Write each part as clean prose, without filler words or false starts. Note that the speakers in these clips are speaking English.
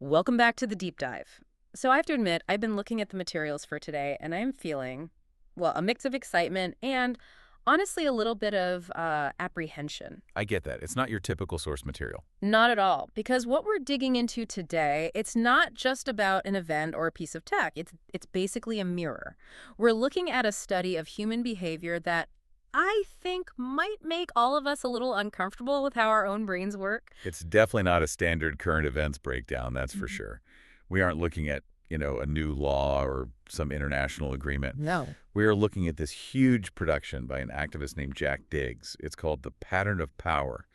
Welcome back to the deep dive. So I have to admit, I've been looking at the materials for today and I'm feeling, well, a mix of excitement and honestly a little bit of apprehension. I get that. It's not your typical source material. Not at all, because what we're digging into today, it's not just about an event or a piece of tech. It's basically a mirror. We're looking at a study of human behavior that I think might make all of us a little uncomfortable with how our own brains work. It's definitely not a standard current events breakdown, that's for Mhm. sure. We aren't looking at, a new law or some international agreement. No. We are looking at this huge production by an activist named Jack Diggs. It's called The Pattern of Power,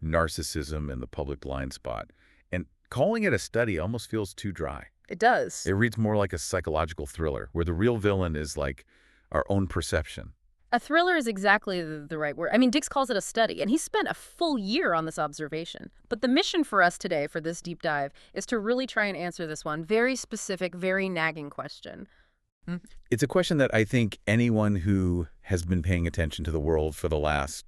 Narcissism and the Public Blind Spot. And calling it a study almost feels too dry. It does. It reads more like a psychological thriller where the real villain is like our own perception. A thriller is exactly the right word. I mean, Dix calls it a study, and he spent a full year on this observation. But the mission for us today for this deep dive is to really try and answer this one very specific, very nagging question. It's a question that I think anyone who has been paying attention to the world for the last,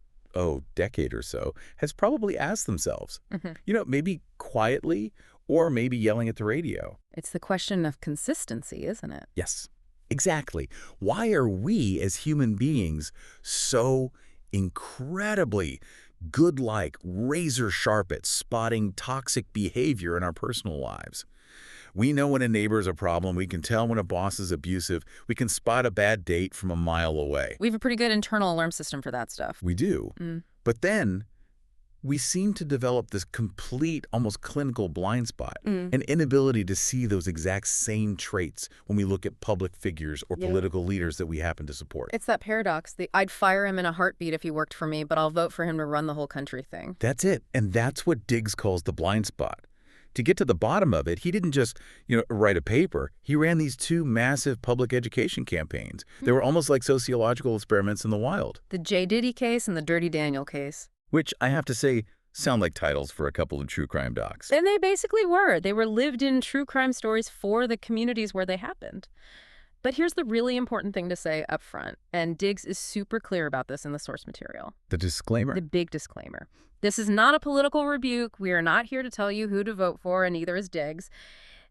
decade or so has probably asked themselves. Hmm. Maybe quietly or maybe yelling at the radio. It's the question of consistency, isn't it? Yes, exactly. Why are we as human beings so incredibly good-like, razor-sharp at spotting toxic behavior in our personal lives? We know when a neighbor is a problem. We can tell when a boss is abusive. We can spot a bad date from a mile away. We have a pretty good internal alarm system for that stuff. We do. Mm. But then we seem to develop this complete, almost clinical blind spot, Mm. an inability to see those exact same traits when we look at public figures or Yeah. political leaders that we happen to support. It's that paradox. I'd fire him in a heartbeat if he worked for me, but I'll vote for him to run the whole country thing. That's it. And that's what Diggs calls the blind spot. To get to the bottom of it, he didn't just, write a paper. He ran these two massive public education campaigns. They were almost like sociological experiments in the wild, The J. Diddy case and the Dirty Daniel case. which I have to say sound like titles for a couple of true crime docs. And they basically were. They were lived-in true crime stories for the communities where they happened. But here's the really important thing to say up front, and Diggs is super clear about this in the source material. The disclaimer. The big disclaimer. This is not a political rebuke. We are not here to tell you who to vote for, and neither is Diggs.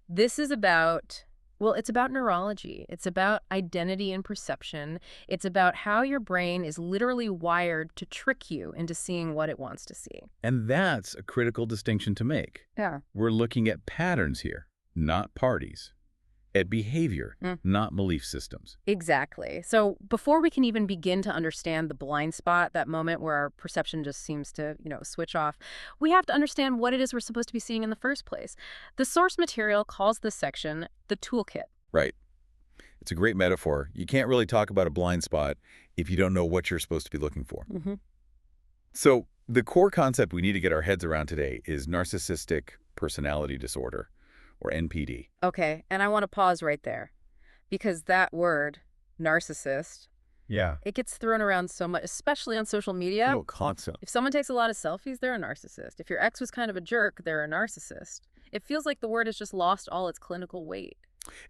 This is about, well, it's about neurology. It's about identity and perception. It's about how your brain is literally wired to trick you into seeing what it wants to see. And that's a critical distinction to make. Yeah. We're looking at patterns here, not parties. At behavior, Mm. not belief systems. Exactly. So before we can even begin to understand the blind spot, that moment where our perception just seems to, switch off, we have to understand what it is we're supposed to be seeing in the first place. The source material calls this section the toolkit. Right. It's a great metaphor. You can't really talk about a blind spot if you don't know what you're supposed to be looking for. Mm-hmm. So the core concept we need to get our heads around today is narcissistic personality disorder, or NPD. Okay, and I want to pause right there because that word, narcissist, Yeah. it gets thrown around so much, especially on social media. Oh, concept. If someone takes a lot of selfies, they're a narcissist. If your ex was kind of a jerk, they're a narcissist. It feels like the word has just lost all its clinical weight.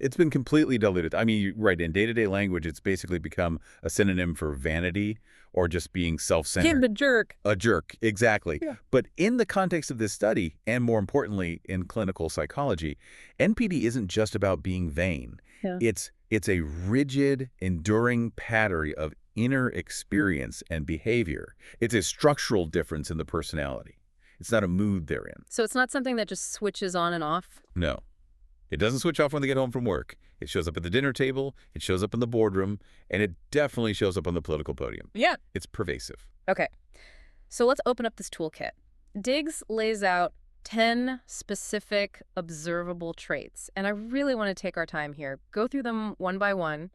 It's been completely diluted. I mean, right, in day-to-day language, it's basically become a synonym for vanity or just being self-centered. a jerk. A jerk, exactly. Yeah. But in the context of this study, and more importantly, in clinical psychology, NPD isn't just about being vain. Yeah. It's a rigid, enduring pattern of inner experience and behavior. It's a structural difference in the personality. It's not a mood they're in. So it's not something that just switches on and off? No. It doesn't switch off when they get home from work. It shows up at the dinner table, it shows up in the boardroom, and it definitely shows up on the political podium. Yeah. It's pervasive. Okay. So let's open up this toolkit. Diggs lays out 10 specific observable traits, and I really want to take our time here, go through them one by one,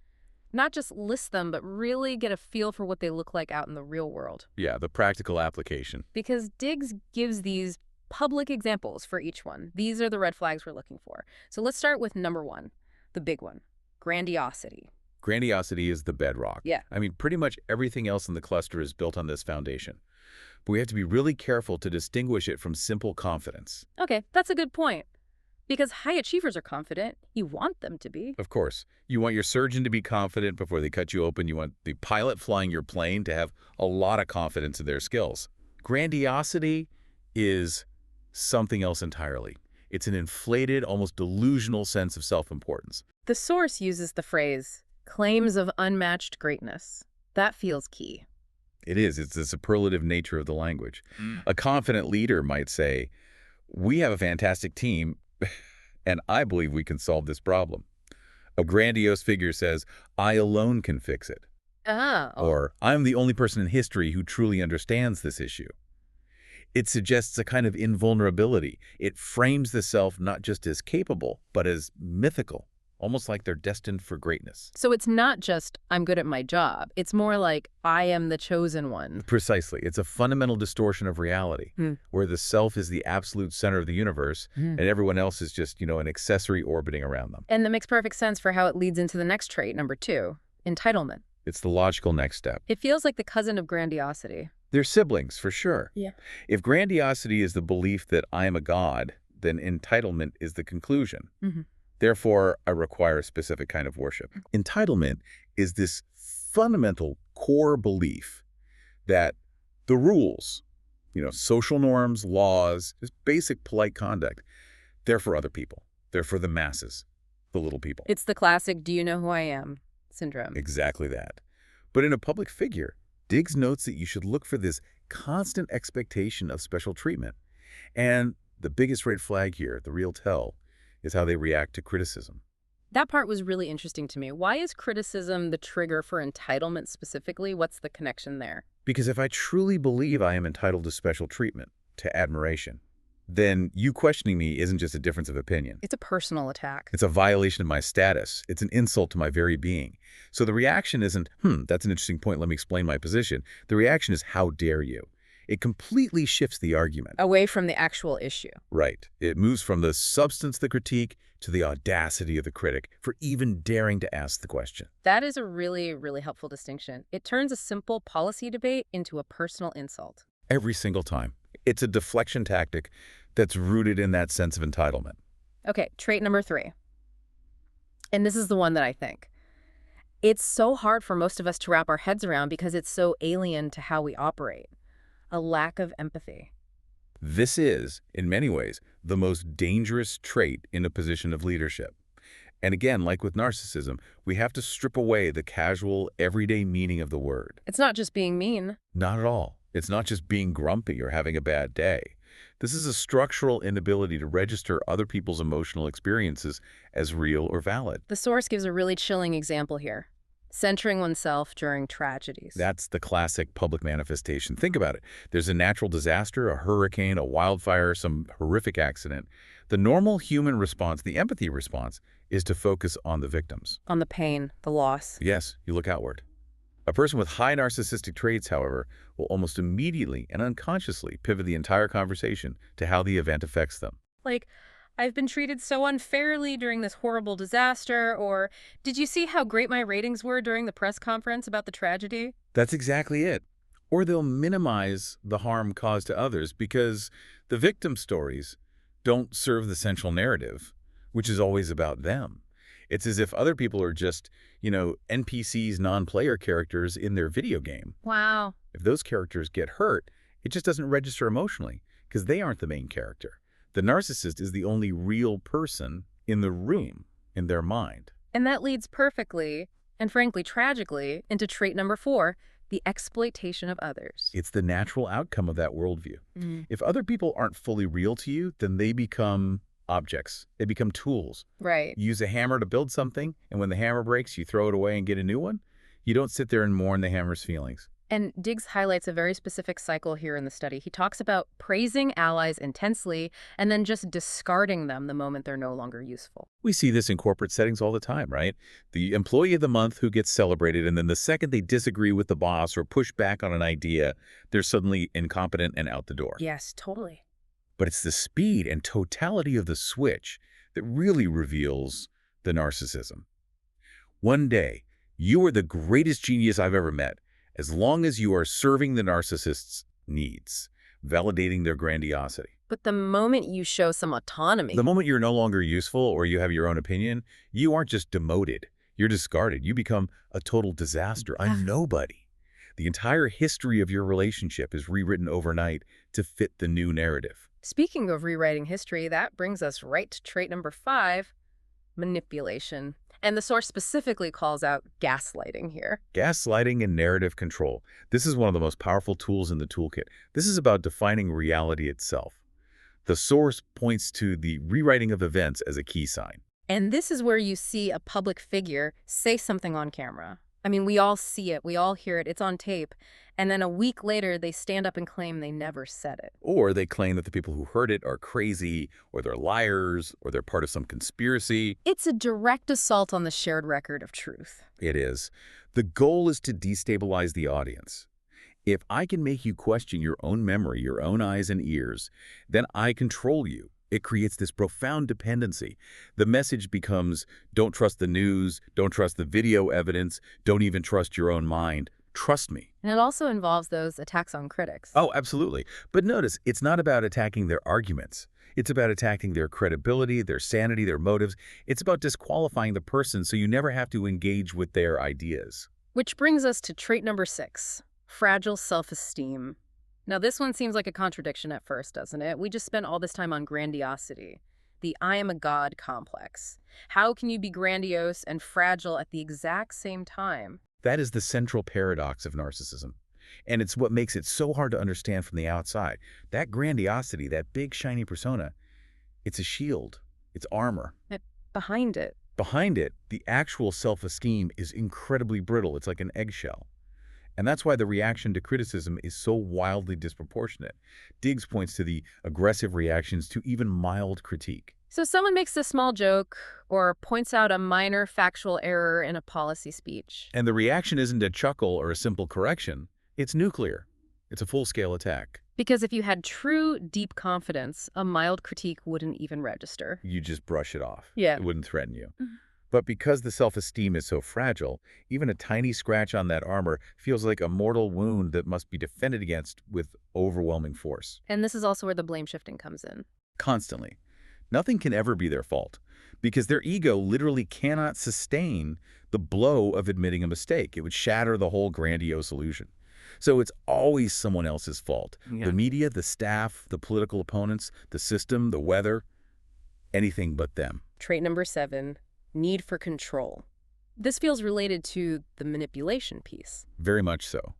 not just list them, but really get a feel for what they look like out in the real world. Yeah, the practical application. Because Diggs gives these public examples for each one. These are the red flags we're looking for. So let's start with number one, the big one, grandiosity. Grandiosity is the bedrock. Yeah. I mean, pretty much everything else in the cluster is built on this foundation. But we have to be really careful to distinguish it from simple confidence. Okay, that's a good point. Because high achievers are confident. You want them to be. Of course, you want your surgeon to be confident before they cut you open. You want the pilot flying your plane to have a lot of confidence in their skills. Grandiosity is something else entirely. It's an inflated, almost delusional sense of self-importance. The source uses the phrase, claims of unmatched greatness. That feels key. It is. It's the superlative nature of the language. A confident leader might say, we have a fantastic team, and I believe we can solve this problem. A grandiose figure says, I alone can fix it. Oh. Or, I'm the only person in history who truly understands this issue. It suggests a kind of invulnerability. It frames the self not just as capable, but as mythical, almost like they're destined for greatness. So it's not just, I'm good at my job. It's more like, I am the chosen one. Precisely. It's a fundamental distortion of reality, where the self is the absolute center of the universe, and everyone else is just, an accessory orbiting around them. And that makes perfect sense for how it leads into the next trait, number 2, entitlement. It's the logical next step. It feels like the cousin of grandiosity. They're siblings, for sure. Yeah. If grandiosity is the belief that I am a god, then entitlement is the conclusion. Therefore, I require a specific kind of worship. Entitlement is this fundamental core belief that the rules, social norms, laws, just basic polite conduct, they're for other people. They're for the masses, the little people. It's the classic, do you know who I am syndrome. Exactly that. But in a public figure, Diggs notes that you should look for this constant expectation of special treatment. And the biggest red flag here, the real tell, is how they react to criticism. That part was really interesting to me. Why is criticism the trigger for entitlement specifically? What's the connection there? Because if I truly believe I am entitled to special treatment, to admiration, then you questioning me isn't just a difference of opinion. It's a personal attack. It's a violation of my status. It's an insult to my very being. So the reaction isn't, that's an interesting point, let me explain my position. The reaction is, how dare you? It completely shifts the argument. Away from the actual issue. Right. It moves from the substance of the critique to the audacity of the critic for even daring to ask the question. That is a really, really helpful distinction. It turns a simple policy debate into a personal insult. Every single time. It's a deflection tactic that's rooted in that sense of entitlement. Okay, trait number 3. And this is the one that I think. It's so hard for most of us to wrap our heads around because it's so alien to how we operate. A lack of empathy. This is, in many ways, the most dangerous trait in a position of leadership. And again, like with narcissism, we have to strip away the casual, everyday meaning of the word. It's not just being mean. Not at all. It's not just being grumpy or having a bad day. This is a structural inability to register other people's emotional experiences as real or valid. The source gives a really chilling example here. Centering oneself during tragedies. That's the classic public manifestation. Think about it. There's a natural disaster, a hurricane, a wildfire, some horrific accident. The normal human response, the empathy response, is to focus on the victims. On the pain, the loss. Yes, you look outward. A person with high narcissistic traits, however, will almost immediately and unconsciously pivot the entire conversation to how the event affects them. Like, I've been treated so unfairly during this horrible disaster, or did you see how great my ratings were during the press conference about the tragedy? That's exactly it. Or they'll minimize the harm caused to others because the victim stories don't serve the central narrative, which is always about them. It's as if other people are just, NPCs, non-player characters in their video game. Wow. If those characters get hurt, it just doesn't register emotionally because they aren't the main character. The narcissist is the only real person in the room, in their mind. And that leads perfectly, and frankly tragically, into trait number 4, the exploitation of others. It's the natural outcome of that worldview. If other people aren't fully real to you, then they become objects. They become tools. Right. You use a hammer to build something, and when the hammer breaks, you throw it away and get a new one. You don't sit there and mourn the hammer's feelings. And Diggs highlights a very specific cycle here in the study. He talks about praising allies intensely and then just discarding them the moment they're no longer useful. We see this in corporate settings all the time, right? The employee of the month who gets celebrated, and then the second they disagree with the boss or push back on an idea, they're suddenly incompetent and out the door. Yes, totally. But it's the speed and totality of the switch that really reveals the narcissism. One day, you are the greatest genius I've ever met, as long as you are serving the narcissist's needs, validating their grandiosity. But the moment you show some autonomy... The moment you're no longer useful or you have your own opinion, you aren't just demoted. You're discarded. You become a total disaster, a nobody. The entire history of your relationship is rewritten overnight to fit the new narrative. Speaking of rewriting history, that brings us right to trait number 5, manipulation. And the source specifically calls out gaslighting here. Gaslighting and narrative control. This is one of the most powerful tools in the toolkit. This is about defining reality itself. The source points to the rewriting of events as a key sign. And this is where you see a public figure say something on camera. I mean, we all see it, we all hear it, it's on tape. And then a week later, they stand up and claim they never said it. Or they claim that the people who heard it are crazy, or they're liars, or they're part of some conspiracy. It's a direct assault on the shared record of truth. It is. The goal is to destabilize the audience. If I can make you question your own memory, your own eyes and ears, then I control you. It creates this profound dependency. The message becomes, don't trust the news, don't trust the video evidence, don't even trust your own mind. Trust me. And it also involves those attacks on critics. Oh, absolutely. But notice, it's not about attacking their arguments. It's about attacking their credibility, their sanity, their motives. It's about disqualifying the person so you never have to engage with their ideas. Which brings us to trait number 6, fragile self-esteem. Now, this one seems like a contradiction at first, doesn't it? We just spent all this time on grandiosity, the I am a god complex. How can you be grandiose and fragile at the exact same time? That is the central paradox of narcissism. And it's what makes it so hard to understand from the outside. That grandiosity, that big shiny persona, it's a shield. It's armor. Behind it. Behind it, the actual self-esteem is incredibly brittle. It's like an eggshell. And that's why the reaction to criticism is so wildly disproportionate. Diggs points to the aggressive reactions to even mild critique. So someone makes a small joke or points out a minor factual error in a policy speech. And the reaction isn't a chuckle or a simple correction. It's nuclear. It's a full-scale attack. Because if you had true, deep confidence, a mild critique wouldn't even register. You just brush it off. Yeah. It wouldn't threaten you. But because the self-esteem is so fragile, even a tiny scratch on that armor feels like a mortal wound that must be defended against with overwhelming force. And this is also where the blame shifting comes in. Constantly. Nothing can ever be their fault, because their ego literally cannot sustain the blow of admitting a mistake. It would shatter the whole grandiose illusion. So it's always someone else's fault. Yeah. The media, the staff, the political opponents, the system, the weather, anything but them. Trait number 7, need for control. This feels related to the manipulation piece. Very much so.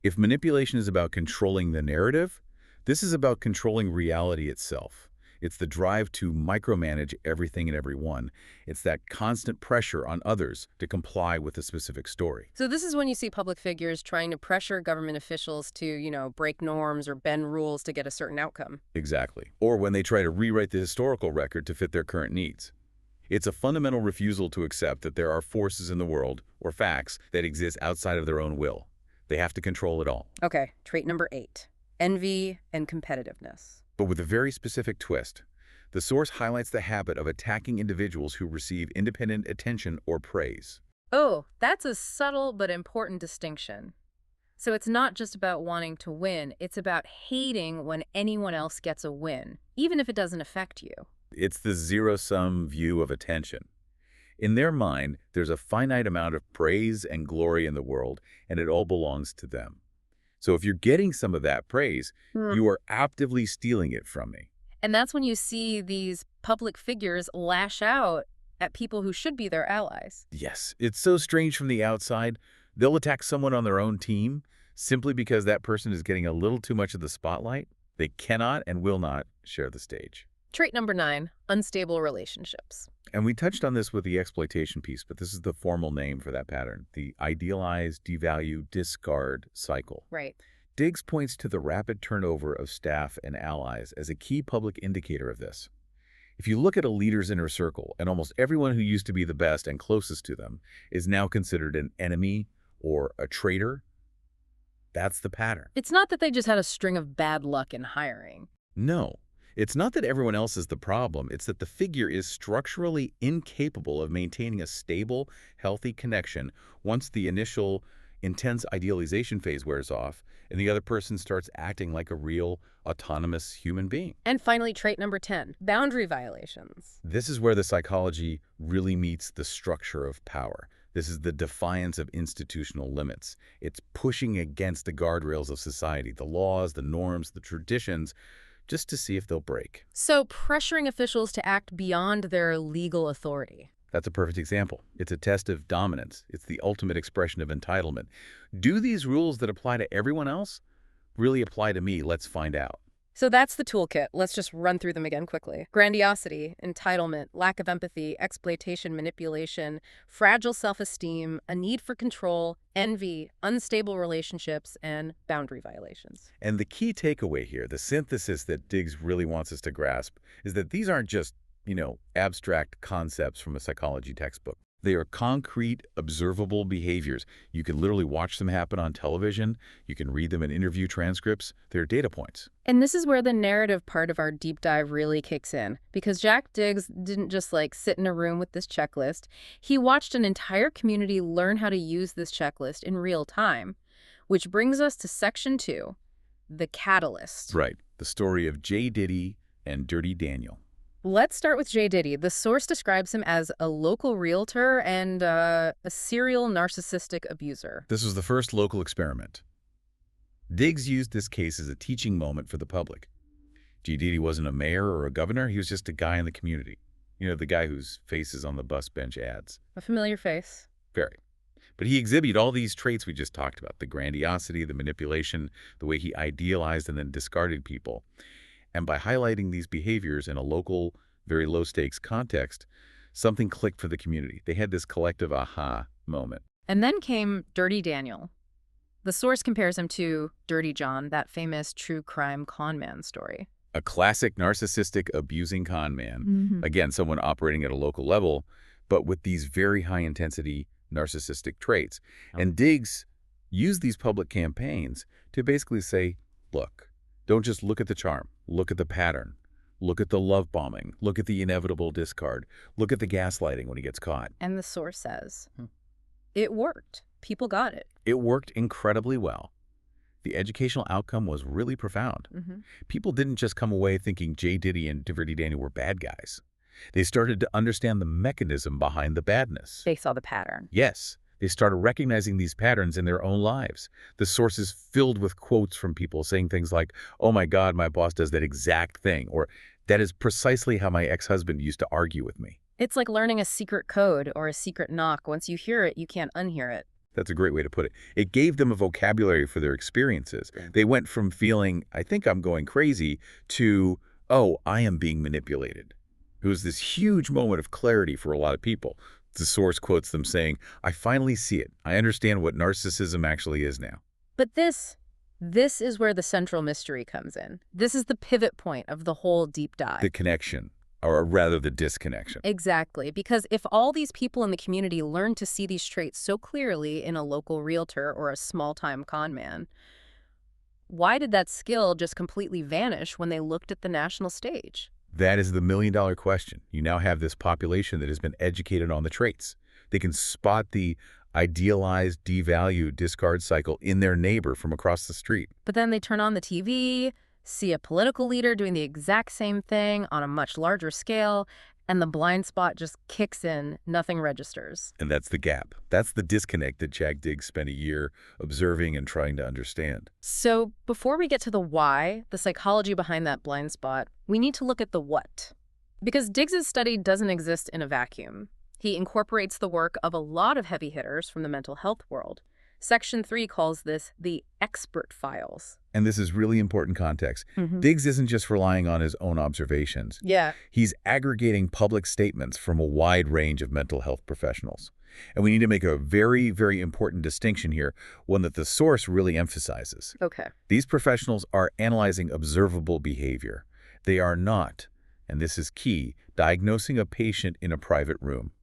If manipulation is about controlling the narrative, this is about controlling reality itself. It's the drive to micromanage everything and everyone. It's that constant pressure on others to comply with a specific story. So this is when you see public figures trying to pressure government officials to, break norms or bend rules to get a certain outcome. Exactly. Or when they try to rewrite the historical record to fit their current needs. It's a fundamental refusal to accept that there are forces in the world, or facts, that exist outside of their own will. They have to control it all. Okay, trait number 8, envy and competitiveness. But with a very specific twist. The source highlights the habit of attacking individuals who receive independent attention or praise. Oh, that's a subtle but important distinction. So it's not just about wanting to win, it's about hating when anyone else gets a win, even if it doesn't affect you. It's the zero-sum view of attention. In their mind, there's a finite amount of praise and glory in the world, and it all belongs to them. So if you're getting some of that praise, you are actively stealing it from me. And that's when you see these public figures lash out at people who should be their allies. Yes, it's so strange from the outside. They'll attack someone on their own team simply because that person is getting a little too much of the spotlight. They cannot and will not share the stage. Trait number 9, unstable relationships. And we touched on this with the exploitation piece, but this is the formal name for that pattern, the idealize, devalue, discard cycle. Right. Diggs points to the rapid turnover of staff and allies as a key public indicator of this. If you look at a leader's inner circle, and almost everyone who used to be the best and closest to them is now considered an enemy or a traitor, that's the pattern. It's not that they just had a string of bad luck in hiring. No. It's not that everyone else is the problem, it's that the figure is structurally incapable of maintaining a stable, healthy connection once the initial intense idealization phase wears off and the other person starts acting like a real, autonomous human being. And finally, trait number 10, boundary violations. This is where the psychology really meets the structure of power. This is the defiance of institutional limits. It's pushing against the guardrails of society, the laws, the norms, the traditions, just to see if they'll break. So pressuring officials to act beyond their legal authority. That's a perfect example. It's a test of dominance. It's the ultimate expression of entitlement. Do these rules that apply to everyone else really apply to me? Let's find out. So that's the toolkit. Let's just run through them again quickly. Grandiosity, entitlement, lack of empathy, exploitation, manipulation, fragile self-esteem, a need for control, envy, unstable relationships, and boundary violations. And the key takeaway here, the synthesis that Diggs really wants us to grasp, is that these aren't just, abstract concepts from a psychology textbook. They are concrete, observable behaviors. You can literally watch them happen on television. You can read them in interview transcripts. They're data points. And this is where the narrative part of our deep dive really kicks in. Because Jack Diggs didn't just sit in a room with this checklist. He watched an entire community learn how to use this checklist in real time. Which brings us to section 2, the catalyst. Right. The story of J. Diddy and Dirty Daniel. Let's start with J. Diddy. The source describes him as a local realtor and a serial narcissistic abuser. This was the first local experiment. Diggs used this case as a teaching moment for the public. J. Diddy wasn't a mayor or a governor. He was just a guy in the community. The guy whose face is on the bus bench ads. A familiar face. Very. But he exhibited all these traits we just talked about, the grandiosity, the manipulation, the way he idealized and then discarded people. And by highlighting these behaviors in a local, very low-stakes context, something clicked for the community. They had this collective aha moment. And then came Dirty Daniel. The source compares him to Dirty John, that famous true crime con man story. A classic narcissistic, abusing con man. Again, someone operating at a local level, but with these very high-intensity narcissistic traits. And Diggs used these public campaigns to basically say, look, don't just look at the charm. Look at the pattern. Look at the love bombing. Look at the inevitable discard. Look at the gaslighting when he gets caught. And the source says, it worked. People got it. It worked incredibly well. The educational outcome was really profound. People didn't just come away thinking J. Diddy and Dirty Daniel were bad guys. They started to understand the mechanism behind the badness. They saw the pattern. Yes. They started recognizing these patterns in their own lives. The source is filled with quotes from people saying things like, oh my God, my boss does that exact thing, or that is precisely how my ex-husband used to argue with me. It's like learning a secret code or a secret knock. Once you hear it, you can't unhear it. That's a great way to put it. It gave them a vocabulary for their experiences. They went from feeling, I think I'm going crazy, to, oh, I am being manipulated. It was this huge moment of clarity for a lot of people. The source quotes them saying, I finally see it. I understand what narcissism actually is now. But this is where the central mystery comes in. This is the pivot point of the whole deep dive. The connection, or rather the disconnection. Exactly, because if all these people in the community learn to see these traits so clearly in a local realtor or a small-time con man, why did that skill just completely vanish when they looked at the national stage? That is the million-dollar question. You now have this population that has been educated on the traits. They can spot the idealized, devalued discard cycle in their neighbor from across the street. But then they turn on the TV, see a political leader doing the exact same thing on a much larger scale, and the blind spot just kicks in, nothing registers. And that's the gap. That's the disconnect that Jack Diggs spent a year observing and trying to understand. So before we get to the why, the psychology behind that blind spot, we need to look at the what. Because Diggs's study doesn't exist in a vacuum. He incorporates the work of a lot of heavy hitters from the mental health world. Section 3 calls this the expert files. And this is really important context. Diggs isn't just relying on his own observations. Yeah. He's aggregating public statements from a wide range of mental health professionals. And we need to make a very, very important distinction here, one that the source really emphasizes. Okay. These professionals are analyzing observable behavior. They are not, and this is key, diagnosing a patient in a private room.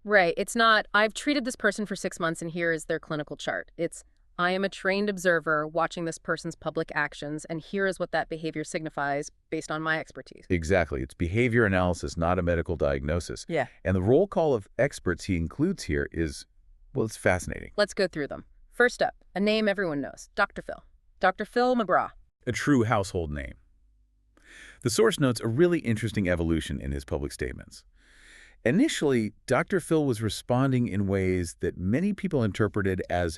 Right. It's not, I've treated this person for 6 months and here is their clinical chart. It's, I am a trained observer watching this person's public actions, and here is what that behavior signifies based on my expertise. Exactly. It's behavior analysis, not a medical diagnosis. Yeah. And the roll call of experts he includes here is, well, it's fascinating. Let's go through them. First up, a name everyone knows, Dr. Phil. Dr. Phil McGraw. A true household name. The source notes a really interesting evolution in his public statements. Initially, Dr. Phil was responding in ways that many people interpreted as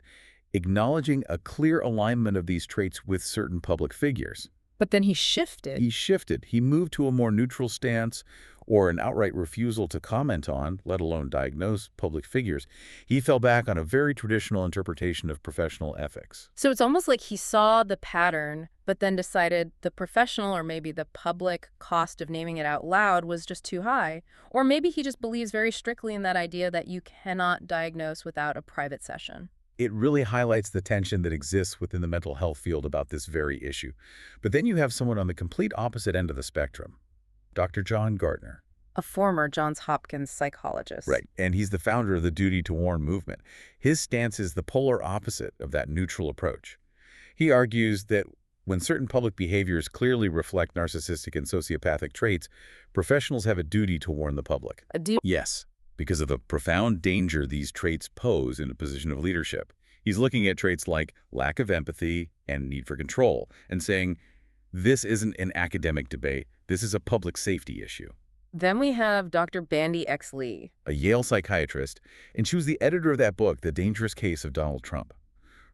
acknowledging a clear alignment of these traits with certain public figures. But then he shifted. He shifted. He moved to a more neutral stance or an outright refusal to comment on, let alone diagnose, public figures. He fell back on a very traditional interpretation of professional ethics. So it's almost like he saw the pattern, but then decided the professional or maybe the public cost of naming it out loud was just too high. Or maybe he just believes very strictly in that idea that you cannot diagnose without a private session. It really highlights the tension that exists within the mental health field about this very issue. But then you have someone on the complete opposite end of the spectrum, Dr. John Gardner. A former Johns Hopkins psychologist. Right, and he's the founder of the Duty to Warn movement. His stance is the polar opposite of that neutral approach. He argues that when certain public behaviors clearly reflect narcissistic and sociopathic traits, professionals have a duty to warn the public. A duty. Yes, because of the profound danger these traits pose in a position of leadership. He's looking at traits like lack of empathy and need for control and saying, this isn't an academic debate, this is a public safety issue. Then we have Dr. Bandy X. Lee, a Yale psychiatrist, and she was the editor of that book, The Dangerous Case of Donald Trump.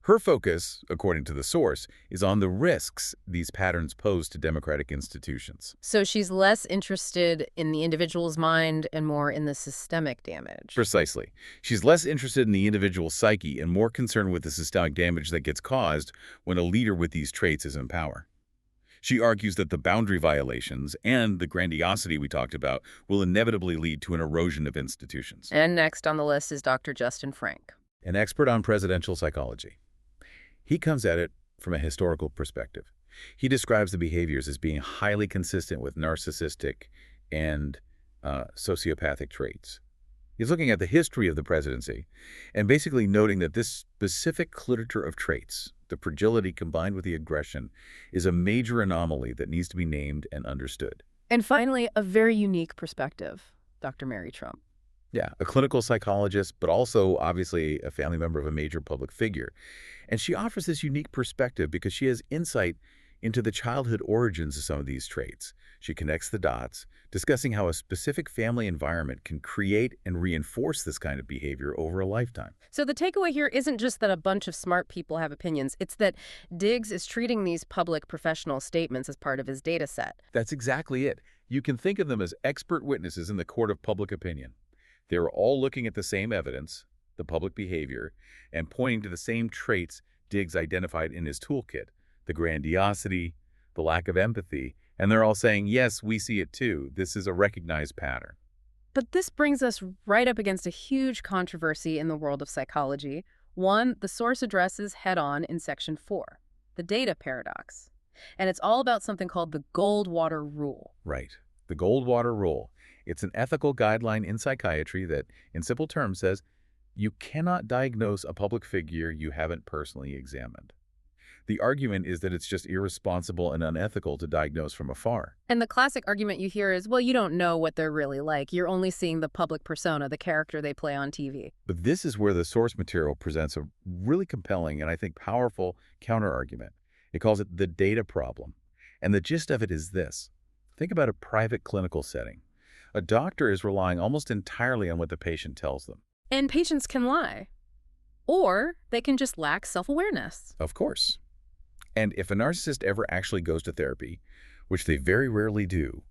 Her focus, according to the source, is on the risks these patterns pose to democratic institutions. So she's less interested in the individual's mind and more in the systemic damage. Precisely. She's less interested in the individual psyche and more concerned with the systemic damage that gets caused when a leader with these traits is in power. She argues that the boundary violations and the grandiosity we talked about will inevitably lead to an erosion of institutions. And next on the list is Dr. Justin Frank, an expert on presidential psychology. He comes at it from a historical perspective. He describes the behaviors as being highly consistent with narcissistic and sociopathic traits. He's looking at the history of the presidency and basically noting that this specific literature of traits, the fragility combined with the aggression, is a major anomaly that needs to be named and understood. And finally, a very unique perspective, Dr. Mary Trump. Yeah, a clinical psychologist, but also obviously a family member of a major public figure. And she offers this unique perspective because she has insight into the childhood origins of some of these traits. She connects the dots, discussing how a specific family environment can create and reinforce this kind of behavior over a lifetime. So the takeaway here isn't just that a bunch of smart people have opinions. It's that Diggs is treating these public professional statements as part of his data set. That's exactly it. You can think of them as expert witnesses in the court of public opinion. They're all looking at the same evidence, the public behavior, and pointing to the same traits Diggs identified in his toolkit, the grandiosity, the lack of empathy, and they're all saying, yes, we see it too. This is a recognized pattern. But this brings us right up against a huge controversy in the world of psychology. One the source addresses head-on in Section 4, the data paradox. And it's all about something called the Goldwater Rule. Right. The Goldwater Rule. It's an ethical guideline in psychiatry that, in simple terms, says you cannot diagnose a public figure you haven't personally examined. The argument is that it's just irresponsible and unethical to diagnose from afar. And the classic argument you hear is, well, you don't know what they're really like. You're only seeing the public persona, the character they play on TV. But this is where the source material presents a really compelling and I think powerful counterargument. It calls it the data problem. And the gist of it is this. Think about a private clinical setting. A doctor is relying almost entirely on what the patient tells them. And patients can lie. Or they can just lack self-awareness. Of course. And if a narcissist ever actually goes to therapy, which they very rarely do,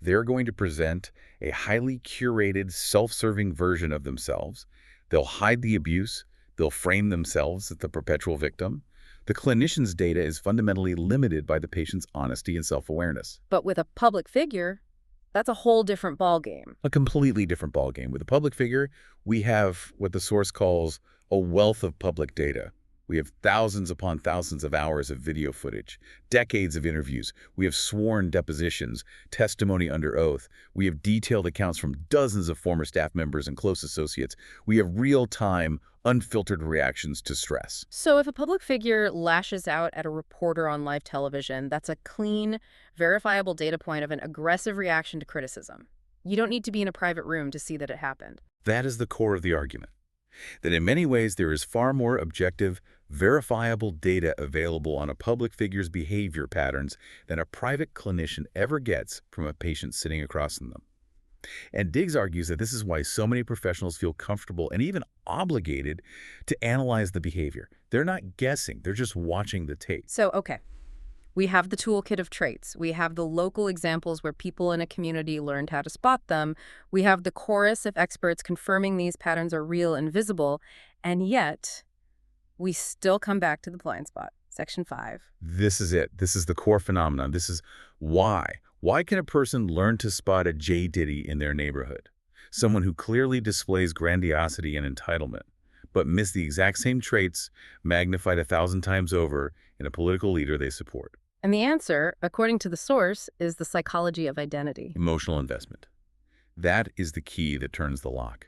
they're going to present a highly curated, self-serving version of themselves. They'll hide the abuse. They'll frame themselves as the perpetual victim. The clinician's data is fundamentally limited by the patient's honesty and self-awareness. But with a public figure, that's a whole different ballgame. A completely different ballgame. With a public figure, we have what the source calls a wealth of public data. We have thousands upon thousands of hours of video footage, decades of interviews. We have sworn depositions, testimony under oath. We have detailed accounts from dozens of former staff members and close associates. We have real-time, unfiltered reactions to stress. So if a public figure lashes out at a reporter on live television, that's a clean, verifiable data point of an aggressive reaction to criticism. You don't need to be in a private room to see that it happened. That is the core of the argument. That in many ways there is far more objective, verifiable data available on a public figure's behavior patterns than a private clinician ever gets from a patient sitting across from them. And Diggs argues that this is why so many professionals feel comfortable and even obligated to analyze the behavior. They're not guessing, they're just watching the tape. So, okay, We have the toolkit of traits. We have the local examples where people in a community learned how to spot them. We have the chorus of experts confirming these patterns are real and visible. And yet, we still come back to the blind spot, Section 5. This is it. This is the core phenomenon. This is why. Why can a person learn to spot a J. Diddy in their neighborhood? Someone who clearly displays grandiosity and entitlement, but miss the exact same traits magnified 1,000 times over in a political leader they support. And the answer, according to the source, is the psychology of identity. Emotional investment. That is the key that turns the lock.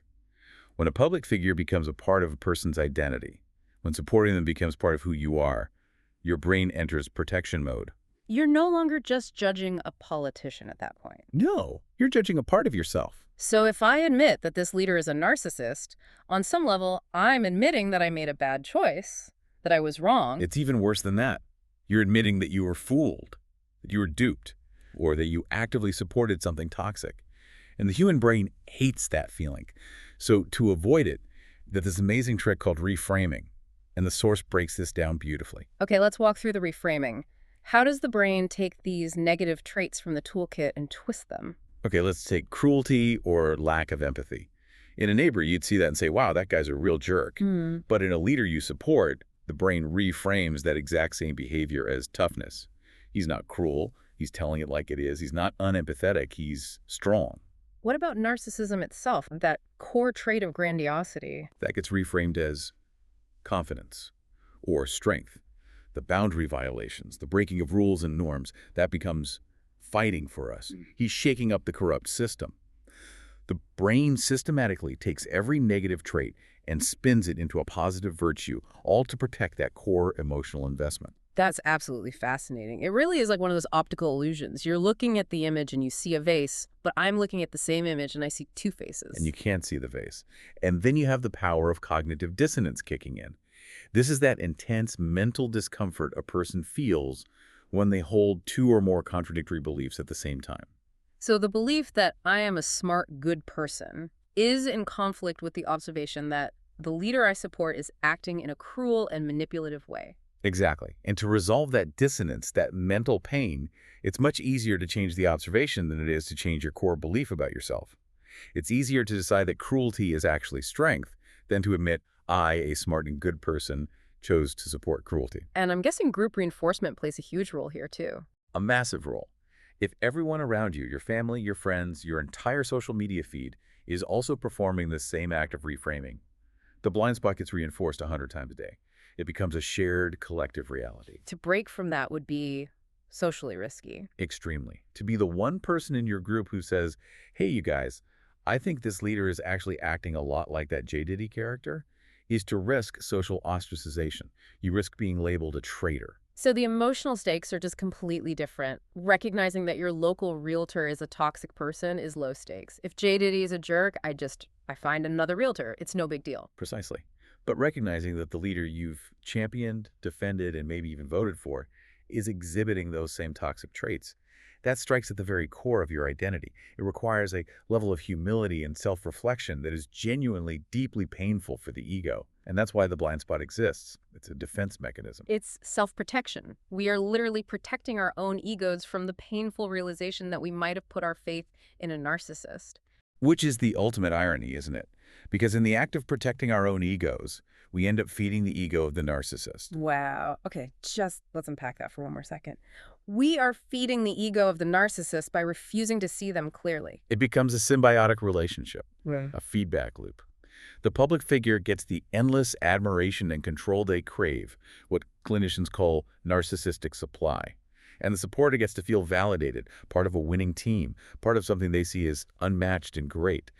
When a public figure becomes a part of a person's identity, when supporting them becomes part of who you are, your brain enters protection mode. You're no longer just judging a politician at that point. No, you're judging a part of yourself. So if I admit that this leader is a narcissist, on some level, I'm admitting that I made a bad choice, that I was wrong. It's even worse than that. You're admitting that you were fooled, that you were duped, or that you actively supported something toxic. And the human brain hates that feeling. So to avoid it, there's this amazing trick called reframing. And the source breaks this down beautifully. Okay, let's walk through the reframing. How does the brain take these negative traits from the toolkit and twist them? Okay, let's take cruelty or lack of empathy. In a neighbor, you'd see that and say, wow, that guy's a real jerk. But in a leader you support, the brain reframes that exact same behavior as toughness. He's not cruel. He's telling it like it is. He's not unempathetic. He's strong. What about narcissism itself, that core trait of grandiosity? That gets reframed as confidence or strength. The boundary violations, the breaking of rules and norms, that becomes fighting for us. He's shaking up the corrupt system. The brain systematically takes every negative trait and spins it into a positive virtue, all to protect that core emotional investment. That's absolutely fascinating. It really is like one of those optical illusions. You're looking at the image and you see a vase, but I'm looking at the same image and I see two faces. And you can't see the vase. And then you have the power of cognitive dissonance kicking in. This is that intense mental discomfort a person feels when they hold two or more contradictory beliefs at the same time. So the belief that I am a smart, good person is in conflict with the observation that the leader I support is acting in a cruel and manipulative way. Exactly. And to resolve that dissonance, that mental pain, it's much easier to change the observation than it is to change your core belief about yourself. It's easier to decide that cruelty is actually strength than to admit I, a smart and good person, chose to support cruelty. And I'm guessing group reinforcement plays a huge role here too. A massive role. If everyone around you, your family, your friends, your entire social media feed, is also performing the same act of reframing, the blind spot gets reinforced 100 times a day. It becomes a shared collective reality. To break from that would be socially risky. Extremely. To be the one person in your group who says, hey, you guys, I think this leader is actually acting a lot like that J. Diddy character, is to risk social ostracization. You risk being labeled a traitor. So the emotional stakes are just completely different. Recognizing that your local realtor is a toxic person is low stakes. If J. Diddy is a jerk, I find another realtor. It's no big deal. Precisely. But recognizing that the leader you've championed, defended, and maybe even voted for is exhibiting those same toxic traits, that strikes at the very core of your identity. It requires a level of humility and self-reflection that is genuinely deeply painful for the ego. And that's why the blind spot exists. It's a defense mechanism. It's self-protection. We are literally protecting our own egos from the painful realization that we might have put our faith in a narcissist. Which is the ultimate irony, isn't it? Because in the act of protecting our own egos, we end up feeding the ego of the narcissist. Wow. Okay, just let's unpack that for one more second. We are feeding the ego of the narcissist by refusing to see them clearly. It becomes a symbiotic relationship, Right. a feedback loop. The public figure gets the endless admiration and control they crave, what clinicians call narcissistic supply. And the supporter gets to feel validated, part of a winning team, part of something they see as unmatched and great.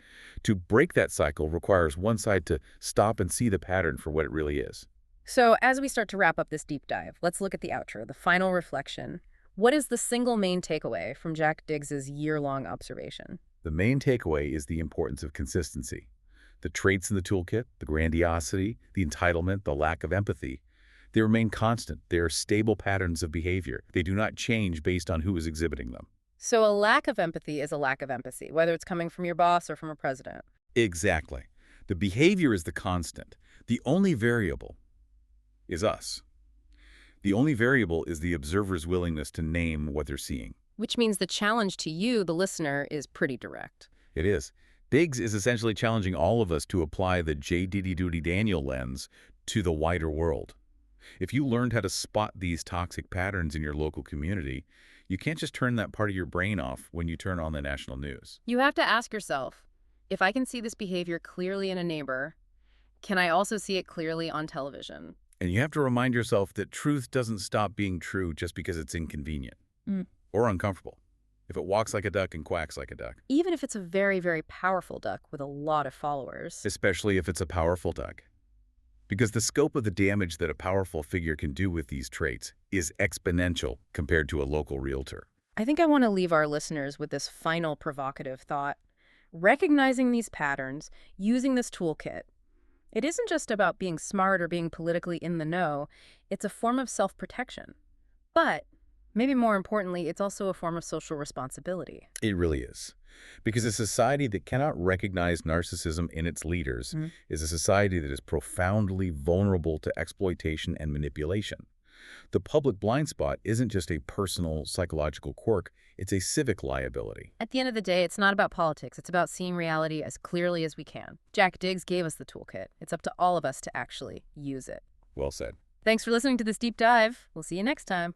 To break that cycle requires one side to stop and see the pattern for what it really is. So as we start to wrap up this deep dive, let's look at the outro, the final reflection. What is the single main takeaway from Jack Diggs's year-long observation? The main takeaway is the importance of consistency. The traits in the toolkit, the grandiosity, the entitlement, the lack of empathy, they remain constant. They are stable patterns of behavior. They do not change based on who is exhibiting them. So a lack of empathy is a lack of empathy, whether it's coming from your boss or from a president. Exactly. The behavior is the constant. The only variable is us. The only variable is the observer's willingness to name what they're seeing. Which means the challenge to you, the listener, is pretty direct. It is. Diggs is essentially challenging all of us to apply the J. Diddy Doody Daniel lens to the wider world. If you learned how to spot these toxic patterns in your local community, you can't just turn that part of your brain off when you turn on the national news. You have to ask yourself, if I can see this behavior clearly in a neighbor, can I also see it clearly on television? And you have to remind yourself that truth doesn't stop being true just because it's inconvenient or uncomfortable. If it walks like a duck and quacks like a duck. Even if it's a very, very powerful duck with a lot of followers. Especially if it's a powerful duck. Because the scope of the damage that a powerful figure can do with these traits is exponential compared to a local realtor. I think I want to leave our listeners with this final provocative thought. Recognizing these patterns, using this toolkit, it isn't just about being smart or being politically in the know. It's a form of self-protection. But maybe more importantly, it's also a form of social responsibility. It really is. Because a society that cannot recognize narcissism in its leaders is a society that is profoundly vulnerable to exploitation and manipulation. The public blind spot isn't just a personal psychological quirk, it's a civic liability. At the end of the day, it's not about politics. It's about seeing reality as clearly as we can. Jack Diggs gave us the toolkit. It's up to all of us to actually use it. Well said. Thanks for listening to this deep dive. We'll see you next time.